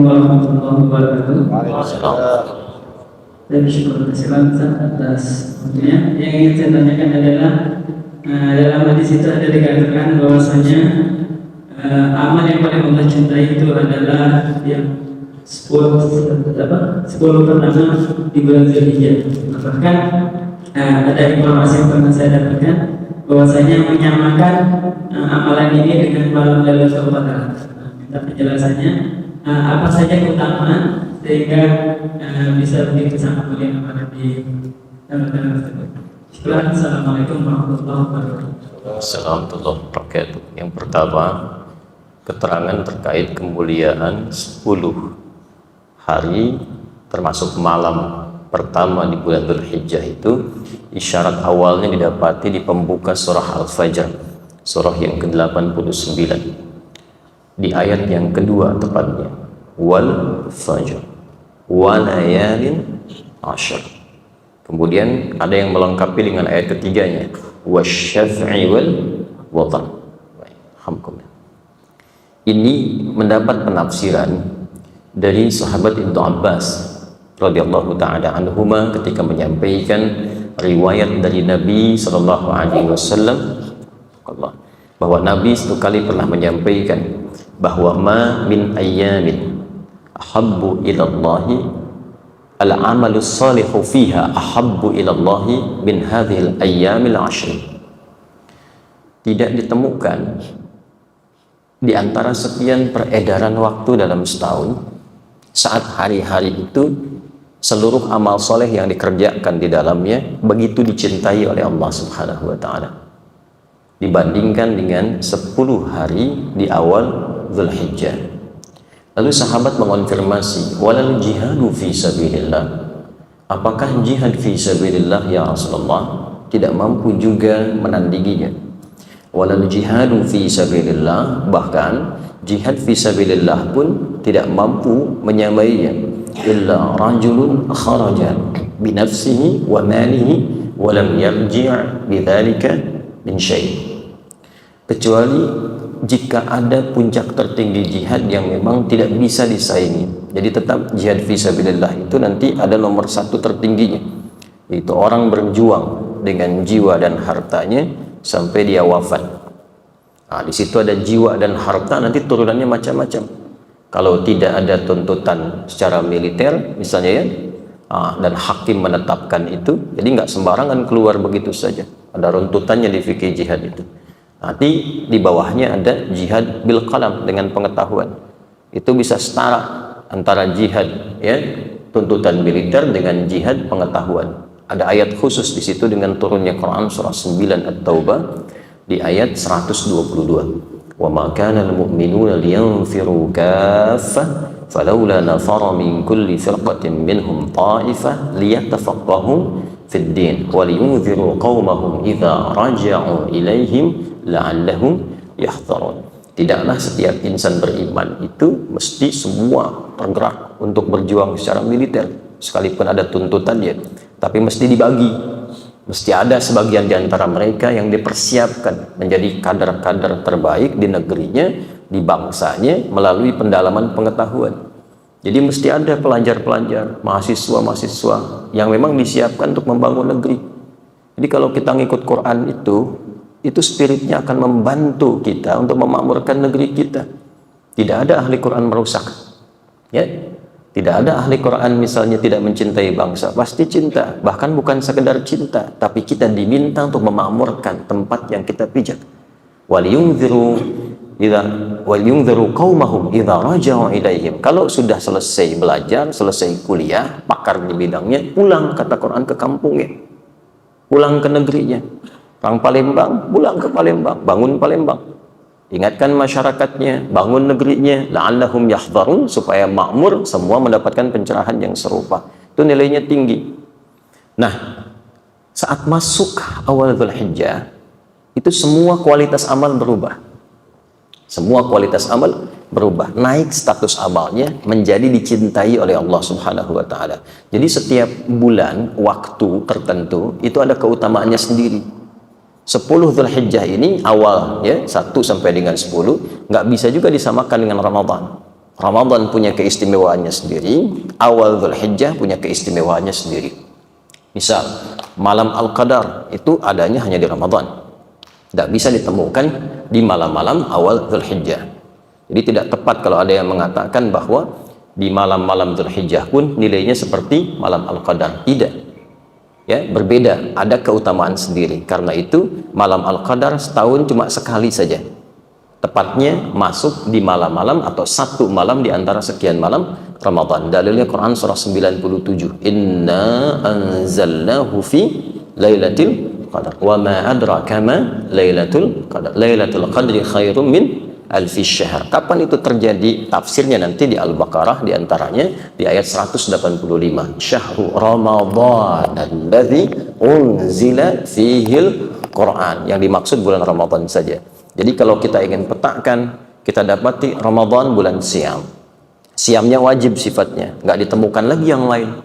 warahmatullahi wabarakatuh. Waalaikumsalam. Saya bersyukur atas waktunya. Yang ingin saya tanyakan adalah dalam hadis itu ada dikatakan bahwasanya amal yang paling Allah cintai itu adalah yang 10 pertama di bulan Zulhijjah. Bahkan ada informasi yang pernah saya dapatkan bahwasanya menyamakan amalan ini dengan malam Lailatul Qadar. Minta penjelasannya apa saja keutamaan sehingga bisa begitu sangat mulia amalan di dalam tersebut. Assalamualaikum warahmatullahi wabarakatuh. Assalamualaikum warahmatullahi wabarakatuh. Yang pertama, keterangan terkait kemuliaan 10 hari termasuk malam pertama di bulan Dzulhijjah itu isyarat awalnya didapati di pembuka surah Al-Fajr, surah yang ke-89 di ayat yang kedua tepatnya, wal fajr walayalin ashr. Kemudian ada yang melengkapi dengan ayat ketiganya, wasyaf'i wal watar. Alhamdulillah. Ini mendapat penafsiran dari sahabat Ibnu Abbas radhiyallahu taala anhuma ketika menyampaikan riwayat dari Nabi sallallahu alaihi wasallam bahwa Nabi satu kali pernah menyampaikan bahwa ma min ayyamin ahabbu ila Allahi al-amalus salihu fiha ahabbu ila Allahi min hadhil ayyamil ashri. Tidak ditemukan di antara sekian peredaran waktu dalam setahun saat hari-hari itu seluruh amal soleh yang dikerjakan di dalamnya begitu dicintai oleh Allah Subhanahu wa ta'ala dibandingkan dengan 10 hari di awal Dzulhijjah. Lalu sahabat mengonfirmasi, walal jihadu fi sabilillah, apakah jihad fi sabilillah ya Rasulullah? Tidak mampu juga menandinginya. Walal jihadu fi sabilillah, bahkan jihad fi sabilillah pun tidak mampu menyamainya. Illa rajulun kharaja binafsihi wa malihi wa lam yarji' bidzalika min syai'. Kecuali jika ada puncak tertinggi jihad yang memang tidak bisa disaingi. Jadi tetap jihad fi sabilillah itu nanti ada nomor satu tertingginya, yaitu orang berjuang dengan jiwa dan hartanya sampai dia wafat. Nah, di situ ada jiwa dan harta, nanti turunannya macam-macam. Kalau tidak ada tuntutan secara militer misalnya ya, dan hakim menetapkan itu, jadi nggak sembarangan keluar begitu saja. Ada runtutannya di fikih jihad itu. Nanti di bawahnya ada jihad bil qalam, dengan pengetahuan. Itu bisa setara antara jihad ya tuntutan militer dengan jihad pengetahuan. Ada ayat khusus di situ dengan turunnya Quran surah 9 At-Taubah di ayat 122. Wa ma kana al-mu'minuna liyanfiru kaffah falawla nafara min kulli firqatin minhum ta'ifah liyatafaqahu fid din wa liyunziru qaumahum idza raja'u ilaihim la'allahum yahdharun. Tidaklah setiap insan beriman itu mesti semua tergerak untuk berjuang secara militer sekalipun ada tuntutannya, tapi mesti dibagi. Mesti ada sebagian di antara mereka yang dipersiapkan menjadi kader-kader terbaik di negerinya, di bangsanya melalui pendalaman pengetahuan. Jadi mesti ada pelajar-pelajar, mahasiswa-mahasiswa yang memang disiapkan untuk membangun negeri. Jadi kalau kita ngikut Quran itu spiritnya akan membantu kita untuk memakmurkan negeri kita. Tidak ada ahli Quran merusak, ya. Tidak ada ahli Quran misalnya tidak mencintai bangsa, pasti cinta. Bahkan bukan sekedar cinta, tapi kita diminta untuk memakmurkan tempat yang kita pijak. Waliyunziru qaumahum idza raja'u ilaihim. Kalau sudah selesai belajar, selesai kuliah, pakar di bidangnya, pulang kata Quran ke kampungnya. Pulang ke negerinya. Orang Palembang, pulang ke Palembang, bangun Palembang. Ingatkan masyarakatnya, bangun negerinya, la'allahum yahdharun, supaya makmur, semua mendapatkan pencerahan yang serupa. Itu nilainya tinggi. Nah, saat masuk awal Dzulhijjah, itu semua kualitas amal berubah. Semua kualitas amal berubah. Naik status amalnya menjadi dicintai oleh Allah Subhanahu wa ta'ala. Jadi setiap bulan, waktu tertentu, itu ada keutamaannya sendiri. 10 Dzulhijjah ini awal ya 1 sampai dengan 10 nggak bisa juga disamakan dengan Ramadan. Ramadan punya keistimewaannya sendiri, awal Dzulhijjah punya keistimewaannya sendiri. Misal, malam Al-Qadar itu adanya hanya di Ramadan. Tidak bisa ditemukan di malam-malam awal Dzulhijjah. Jadi tidak tepat kalau ada yang mengatakan bahwa di malam-malam Dzulhijjah pun nilainya seperti malam Al-Qadar. Tidak. Ya, berbeda, ada keutamaan sendiri. Karena itu, malam Al-Qadar setahun cuma sekali saja. Tepatnya masuk di malam-malam atau satu malam di antara sekian malam Ramadan. Dalilnya Quran surah 97. Inna anzalnahu fi lailatul qadar. Wa ma adraka ma lailatul qadar. Lailatul qadri khairum min alfi syahr. Kapan itu terjadi? Tafsirnya nanti di Al-Baqarah, di antaranya di ayat 185. Syahrul Ramadan alladzi unzila fihil Quran. Yang dimaksud bulan Ramadan saja. Jadi kalau kita ingin petakan, kita dapati Ramadan bulan siam. Siamnya wajib sifatnya, nggak ditemukan lagi yang lain.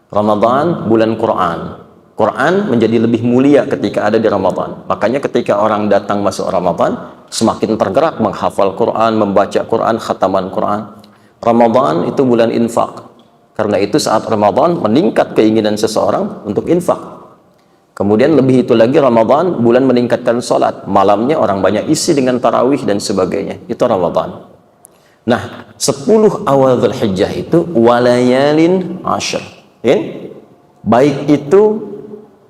Ramadan bulan Quran. Quran menjadi lebih mulia ketika ada di Ramadan. Makanya ketika orang datang masuk Ramadan, semakin tergerak menghafal Quran, membaca Quran, khataman Quran. Ramadan itu bulan infak. Karena itu saat Ramadan meningkat keinginan seseorang untuk infak. Kemudian lebih itu lagi Ramadan bulan meningkatkan sholat. Malamnya orang banyak isi dengan tarawih dan sebagainya. Itu Ramadan. Nah, 10 awal Dzulhijjah itu walayalin ashr. Ya? Baik itu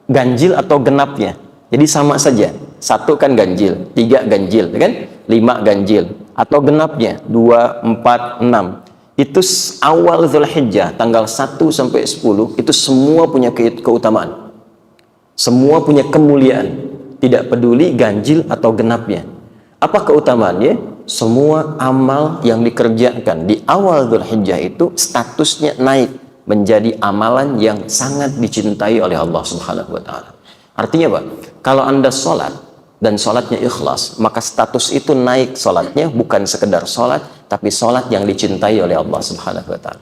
ganjil atau genapnya. Jadi sama saja. 1 kan ganjil, 3 ganjil, kan? 5 ganjil. Atau genapnya 2, 4, 6. Itu awal Dzulhijjah tanggal 1 sampai 10 itu semua punya keutamaan. Semua punya kemuliaan, tidak peduli ganjil atau genapnya. Apa keutamaannya? Semua amal yang dikerjakan di awal Dzulhijjah itu statusnya naik menjadi amalan yang sangat dicintai oleh Allah Subhanahu wa taala. Artinya apa? Kalau Anda sholat dan sholatnya ikhlas, maka status itu naik sholatnya bukan sekedar sholat, tapi sholat yang dicintai oleh Allah Subhanahu wa taala.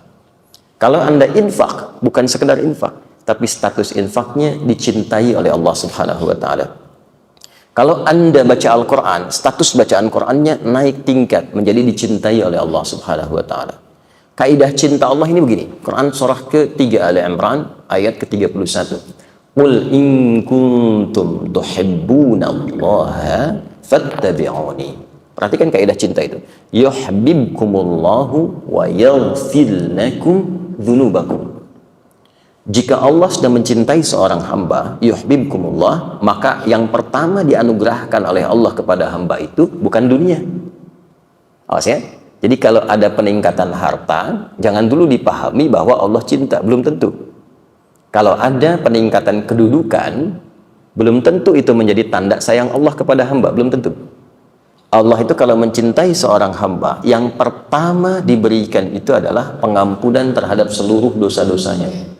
Kalau Anda infak, bukan sekedar infak, tapi status infaknya dicintai oleh Allah Subhanahu wa taala. Kalau Anda baca Al-Qur'an, status bacaan Qur'annya naik tingkat menjadi dicintai oleh Allah Subhanahu wa taala. Kaidah cinta Allah ini begini. Quran surah ke-3 Ali Imran ayat ke-31. Qul in kuntum tuhibbunallaha fattabi'uni. Perhatikan kaidah cinta itu. Yuhibbukumullahu wa yaghfir lakum dzunubakum. Jika Allah sudah mencintai seorang hamba, yuhibbukumullah, maka yang pertama dianugerahkan oleh Allah kepada hamba itu bukan dunia. Awas ya. Jadi kalau ada peningkatan harta, jangan dulu dipahami bahwa Allah cinta, belum tentu. Kalau ada peningkatan kedudukan, belum tentu itu menjadi tanda sayang Allah kepada hamba, belum tentu. Allah itu kalau mencintai seorang hamba, yang pertama diberikan itu adalah pengampunan terhadap seluruh dosa-dosanya.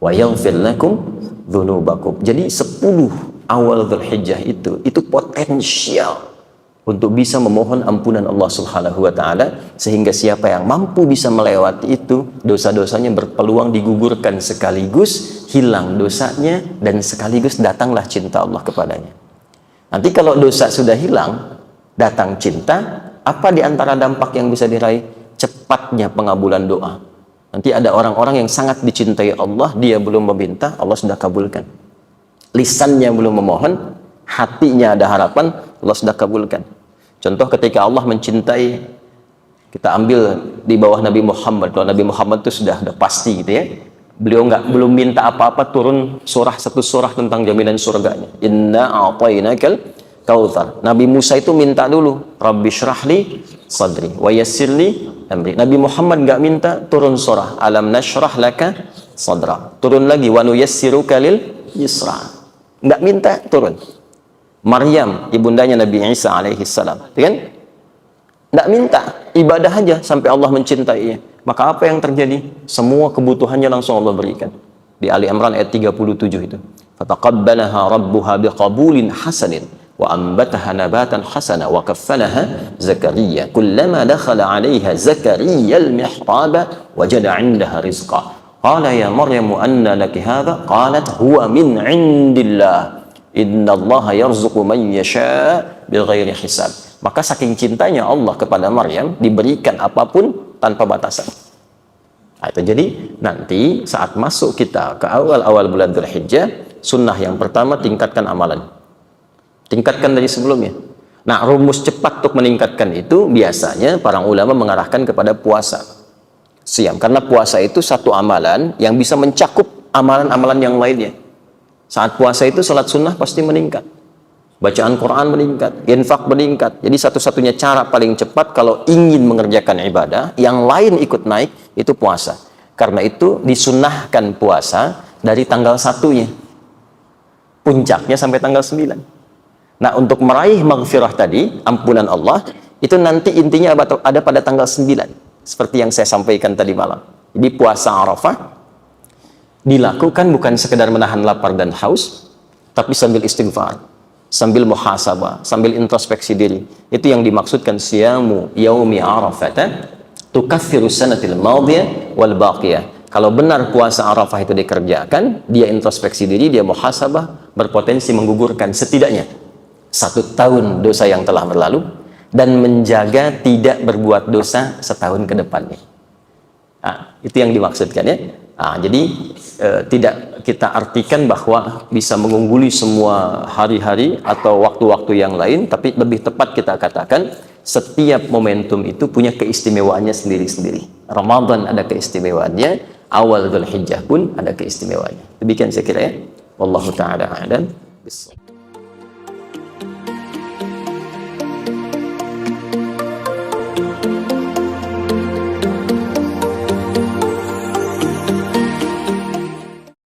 Wa yaghfir lakum dzunubakum. Jadi 10 awal Dzulhijjah itu potensial untuk bisa memohon ampunan Allah Subhanahu wa taala, sehingga siapa yang mampu bisa melewati itu, dosa-dosanya berpeluang digugurkan sekaligus hilang dosanya dan sekaligus datanglah cinta Allah kepadanya. Nanti kalau dosa sudah hilang, datang cinta, apa di antara dampak yang bisa diraih? Cepatnya pengabulan doa. Nanti ada orang-orang yang sangat dicintai Allah, dia belum meminta, Allah sudah kabulkan. Lisannya belum memohon, hatinya ada harapan, Allah sudah kabulkan. Contoh ketika Allah mencintai, kita ambil di bawah Nabi Muhammad. Kalau Nabi Muhammad itu sudah pasti gitu ya. Beliau belum minta apa-apa, turun satu surah tentang jaminan surganya. Inna a'tainakal kautsar. Nabi Musa itu minta dulu, Rabbi syrahli sadri wa yassirli amri. Nabi Muhammad nggak minta, turun surah alam nashrah laka sadra. Turun lagi wa nuyassiruka lil yusra. Nggak minta, turun. Maryam ibundanya Nabi Isa alaihi salam, kan? Nggak minta, ibadah aja sampai Allah mencintainya. Maka apa yang terjadi? Semua kebutuhannya langsung Allah berikan. Di Ali Imran ayat 37 itu. Fataqabbalaha rabbuha biqabulin hasanin wa ambataha nabatan hasana wa kaffalaha Zakaria. Kullama dakhala 'alaiha Zakaria al-mihraba wajada 'indaha rizqa. Qala ya Maryam anna laki hadha? Qalat huwa min 'indillah. Innallaha yarzuqu man yasha' bighairi hisab. Maka saking cintanya Allah kepada Maryam, diberikan apapun tanpa batasan. Nah, itu jadi nanti saat masuk kita ke awal-awal bulan Dzulhijjah, sunnah yang pertama tingkatkan amalan. Tingkatkan dari sebelumnya. Nah, rumus cepat untuk meningkatkan itu biasanya para ulama mengarahkan kepada puasa. Siam, karena puasa itu satu amalan yang bisa mencakup amalan-amalan yang lainnya. Saat puasa itu salat sunnah pasti meningkat. Bacaan Quran meningkat, infak meningkat. Jadi satu-satunya cara paling cepat kalau ingin mengerjakan ibadah, yang lain ikut naik, itu puasa. Karena itu disunnahkan puasa dari tanggal 1-nya. Puncaknya sampai tanggal 9. Nah, untuk meraih maghfirah tadi, ampunan Allah, itu nanti intinya ada pada tanggal 9. Seperti yang saya sampaikan tadi malam. Jadi puasa Arafah dilakukan bukan sekedar menahan lapar dan haus, tapi sambil istighfar, sambil muhasabah, sambil introspeksi diri. Itu yang dimaksudkan siyamu yaumi arafata tukaffiru sanatil madiyah wal baqiyah. Kalau benar puasa Arafah itu dikerjakan, dia introspeksi diri, dia muhasabah, berpotensi menggugurkan setidaknya 1 tahun dosa yang telah berlalu dan menjaga tidak berbuat dosa setahun ke depannya. Nah, itu yang dimaksudkan ya. Nah, jadi tidak kita artikan bahwa bisa mengungguli semua hari-hari atau waktu-waktu yang lain, tapi lebih tepat kita katakan setiap momentum itu punya keistimewaannya sendiri-sendiri. Ramadan ada keistimewaannya, awal Dzulhijjah pun ada keistimewaannya. Demikian saya kira ya. Wallahu taala a'lam.